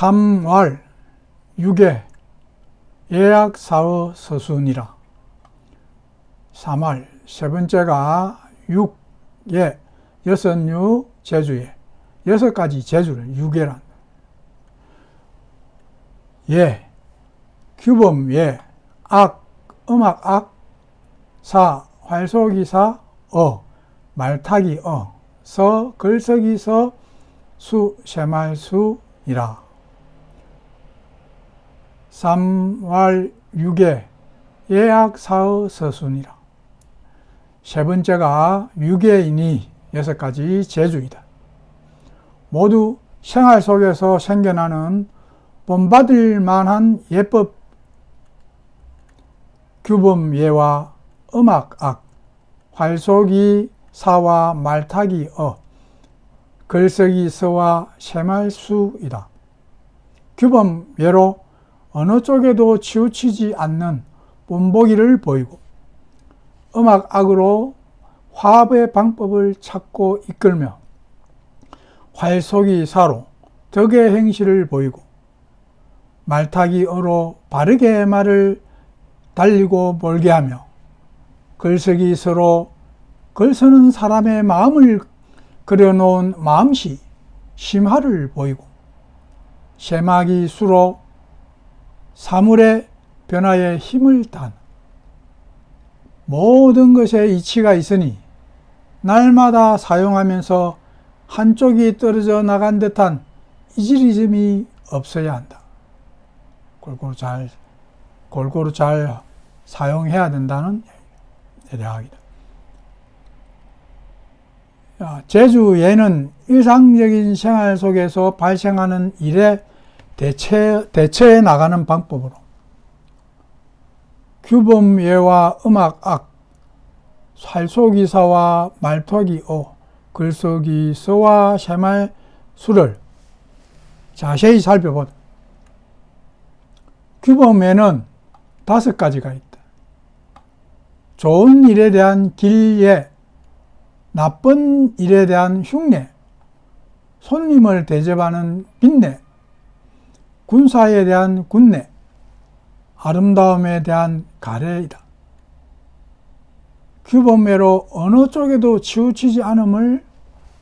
3왈 6에 예약사의 서순이라. 3왈 세 번째가 6예 여섯유 제주예 여섯 가지 제주를 6예란. 예 규범 예 악 음악 악 사 활쏘기 사 말타기 서 글쓰기 서 수 새말수이라. 3왈 6에 예약사의 서순이라. 세 번째가 6예이니 여섯 가지 제주이다. 모두 생활 속에서 생겨나는 본받을 만한 예법, 규범 예와 음악 악, 활쏘기 사와 말타기 글쓰기 서와 새말수이다. 규범 예로 어느 쪽에도 치우치지 않는 본보기를 보이고, 음악 악으로 화합의 방법을 찾고 이끌며, 활쏘기 사로 덕의 행실을 보이고, 말타기 어로 바르게 말을 달리고 몰게 하며, 글쓰기 서로 글 쓰는 사람의 마음을 그려놓은 마음시 심화를 보이고, 새마기 수로 사물의 변화에 힘을 딴 모든 것에 이치가 있으니 날마다 사용하면서 한쪽이 떨어져 나간 듯한 이질이즘이 없어야 한다. 골고루 잘 사용해야 된다는 이야기다. 제주예는 일상적인 생활 속에서 발생하는 일에 대처해 나가는 방법으로 규범예와 음악 악, 활쏘기 사와 말타기 글쓰기 서와 새말수를 자세히 살펴보다. 규범예는 5가지가 있다. 좋은 일에 대한 길예, 나쁜 일에 대한 흉내, 손님을 대접하는 빈내, 군사에 대한 군내, 아름다움에 대한 가래이다. 규범예로 어느 쪽에도 치우치지 않음을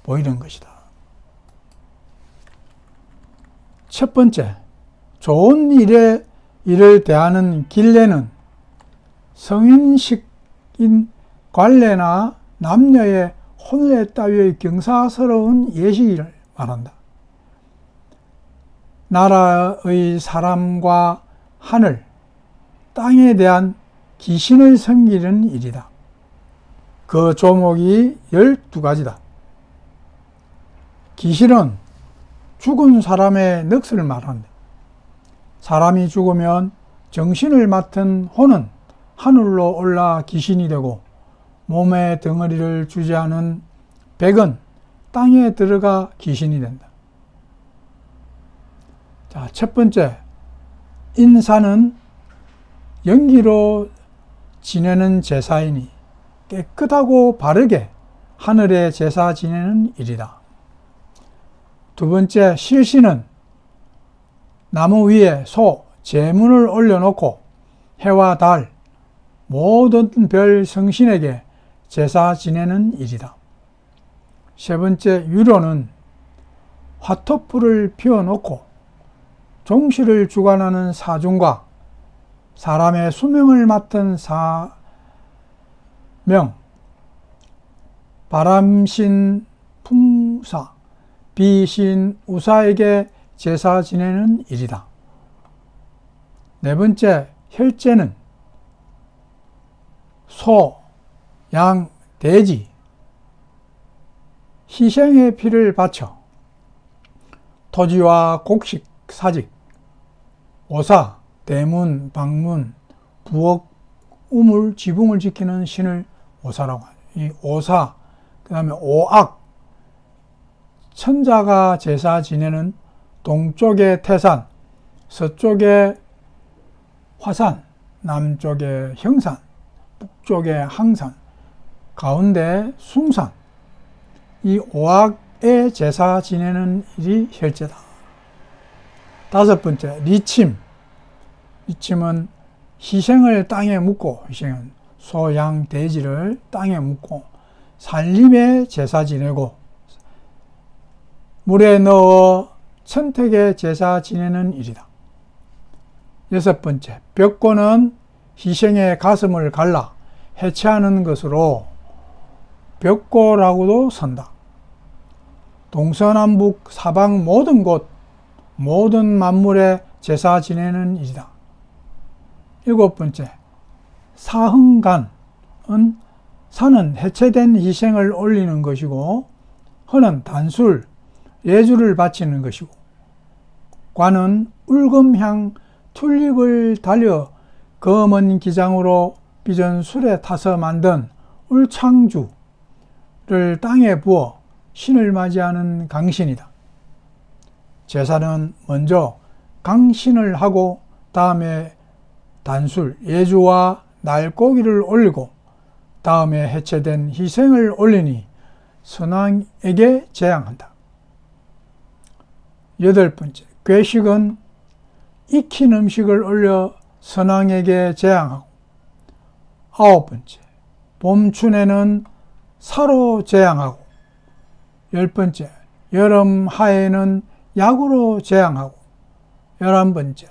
보이는 것이다. 첫 번째, 좋은 일을 대하는 길례는 성인식인 관례나 남녀의 혼례 따위의 경사스러운 예식을 말한다. 나라의 사람과 하늘, 땅에 대한 기신을 섬기는 일이다. 그 조목이 12가지다. 기신은 죽은 사람의 넋을 말한다. 사람이 죽으면 정신을 맡은 혼은 하늘로 올라 기신이 되고, 몸의 덩어리를 주재하는 백은 땅에 들어가 기신이 된다. 자, 첫 번째, 인사는 연기로 지내는 제사이니 깨끗하고 바르게 하늘에 제사 지내는 일이다. 두 번째, 실시는 나무 위에 소, 제문을 올려놓고 해와 달, 모든 별 성신에게 제사 지내는 일이다. 세 번째, 유로는 화토불을 피워놓고 종시를 주관하는 사중과 사람의 수명을 맡은 사명, 바람신 풍사, 비신 우사에게 제사 지내는 일이다. 네 번째, 혈제는 소, 양, 돼지, 희생의 피를 바쳐 토지와 곡식, 사직, 오사, 대문, 방문, 부엌, 우물, 지붕을 지키는 신을 오사라고 하죠. 이 오사, 그 다음에 오악, 천자가 제사 지내는 동쪽의 태산, 서쪽의 화산, 남쪽의 형산, 북쪽의 항산, 가운데 숭산, 이 오악의 제사 지내는 일이 혈제다. 다섯 번째, 리침. 리침은 희생을 땅에 묻고, 희생은 소, 양, 돼지를 땅에 묻고 살림에 제사 지내고 물에 넣어 천택에 제사 지내는 일이다. 여섯 번째, 벽고는 희생의 가슴을 갈라 해체하는 것으로 벽고라고도 선다. 동서남북 사방 모든 곳, 모든 만물에 제사 지내는 일이다. 일곱 번째, 사흥간은 산은 해체된 희생을 올리는 것이고 허는 단술, 예주를 바치는 것이고 관은 울금향 튤립을 달려 검은 기장으로 빚은 술에 타서 만든 울창주를 땅에 부어 신을 맞이하는 강신이다. 제사는 먼저 강신을 하고 다음에 단술, 예주와 날고기를 올리고 다음에 해체된 희생을 올리니 선왕에게 제향한다. 여덟 번째, 괴식은 익힌 음식을 올려 선왕에게 제향하고 아홉 번째, 봄춘에는 사로 제향하고 열 번째, 여름 하에는 약으로 제향하고 열한 번째,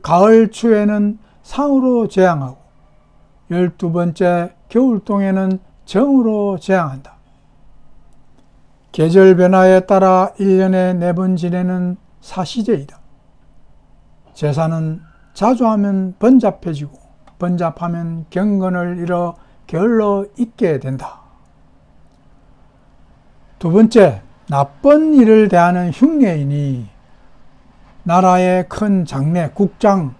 가을 추에는 상으로 제향하고 열두 번째, 겨울동에는 정으로 제향한다. 계절 변화에 따라 1년에 4번 지내는 사시제이다. 제사는 자주 하면 번잡해지고 번잡하면 경건을 잃어 게을러 있게 된다. 두 번째, 나쁜 일을 대하는 흉내이니 나라의 큰 장례, 국장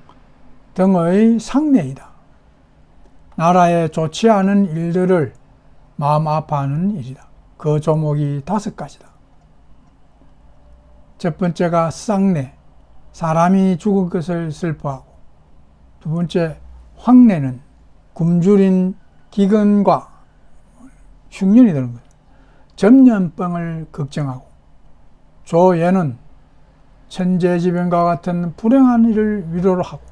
등의 상례이다. 나라에 좋지 않은 일들을 마음 아파하는 일이다. 그 조목이 5가지다. 첫 번째가 쌍례, 사람이 죽은 것을 슬퍼하고, 두 번째 황례는 굶주린 기근과 흉년이 드는 것, 전염병을 걱정하고, 조예는 천재지변과 같은 불행한 일을 위로를 하고,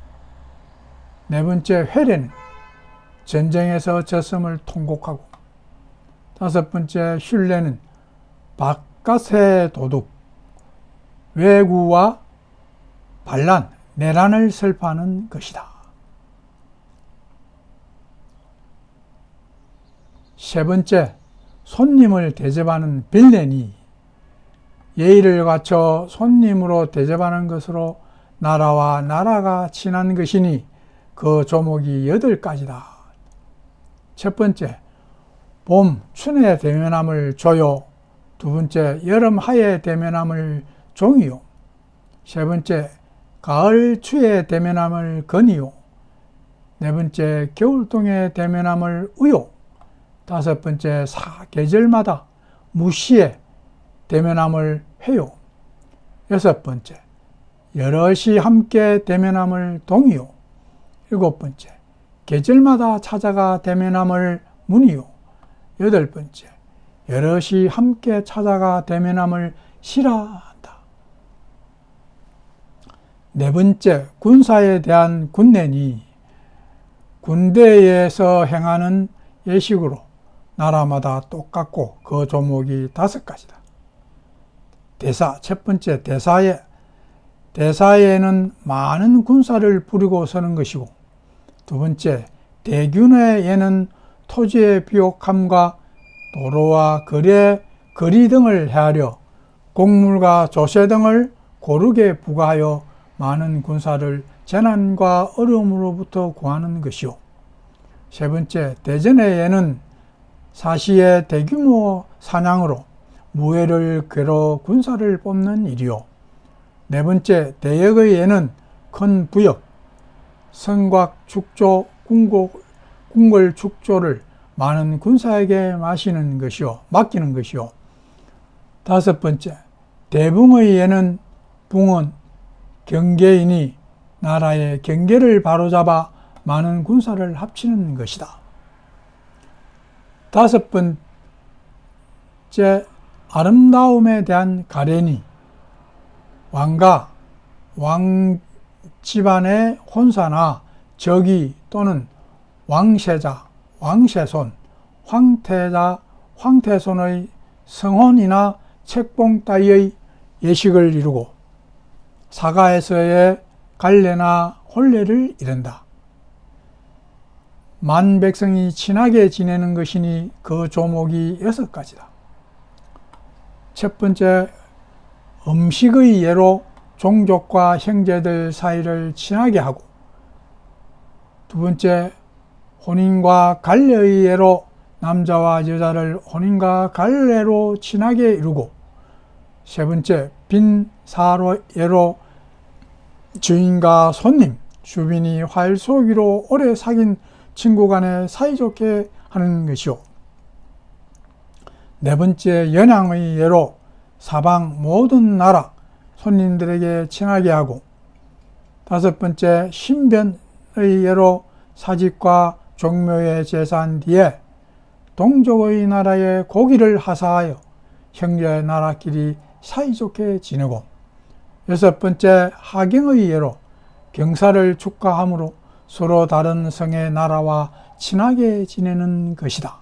네 번째 회례는 전쟁에서 졌음을 통곡하고, 다섯 번째 쥰례는 바깥의 도둑, 외구와 반란, 내란을 슬퍼하는 것이다. 세 번째, 손님을 대접하는 빌례니 예의를 갖춰 손님으로 대접하는 것으로 나라와 나라가 친한 것이니 그 조목이 8가지다. 첫 번째, 봄, 춘에 대면함을 조요. 두 번째, 여름, 하에 대면함을 종이요. 세 번째, 가을, 추에 대면함을 건이요. 네 번째, 겨울동에 대면함을 우요. 다섯 번째, 사계절마다 무시에 대면함을 해요. 여섯 번째, 여럿이 함께 대면함을 동이요. 일곱 번째, 계절마다 찾아가 대면함을 문이요. 여덟 번째, 여럿이 함께 찾아가 대면함을 시라한다. 네 번째, 군사에 대한 군례니 군대에서 행하는 예식으로 나라마다 똑같고 그 조목이 5가지다. 대사, 첫 번째 대사에는 많은 군사를 부리고 서는 것이고, 두 번째, 대균회에는 토지의 비옥함과 도로와 거리 등을 헤아려 곡물과 조세 등을 고르게 부과하여 많은 군사를 재난과 어려움으로부터 구하는 것이요. 세 번째, 대전회에는 사시의 대규모 사냥으로 무예를 괴로 군사를 뽑는 일이요. 네 번째, 대역의에는 큰 부역, 성곽 축조, 궁궐 축조를 많은 군사에게 맡기는 것이요. 다섯 번째, 대붕의에는 붕은 경계이니 나라의 경계를 바로잡아 많은 군사를 합치는 것이다. 다섯 번째, 아름다움에 대한 가례니 왕가, 왕 집안의 혼사나 적이 또는 왕세자, 왕세손, 황태자, 황태손의 성혼이나 책봉 따위의 예식을 이루고 사가에서의 갈례나 혼례를 이른다. 만 백성이 친하게 지내는 것이니 그 조목이 6가지다. 첫 번째, 음식의 예로 종족과 형제들 사이를 친하게 하고, 두 번째, 혼인과 갈례의 예로 남자와 여자를 혼인과 갈례로 친하게 이루고, 세 번째, 빈사로 예로 주인과 손님, 주빈이 활쏘기로 오래 사귄 친구 간에 사이좋게 하는 것이요. 네 번째, 연양의 예로 사방 모든 나라 손님들에게 친하게 하고, 다섯 번째, 신변의 예로 사직과 종묘의 제사한 뒤에 동족의 나라에 고기를 하사하여 형제 나라끼리 사이좋게 지내고, 여섯 번째, 하경의 예로 경사를 축하함으로 서로 다른 성의 나라와 친하게 지내는 것이다.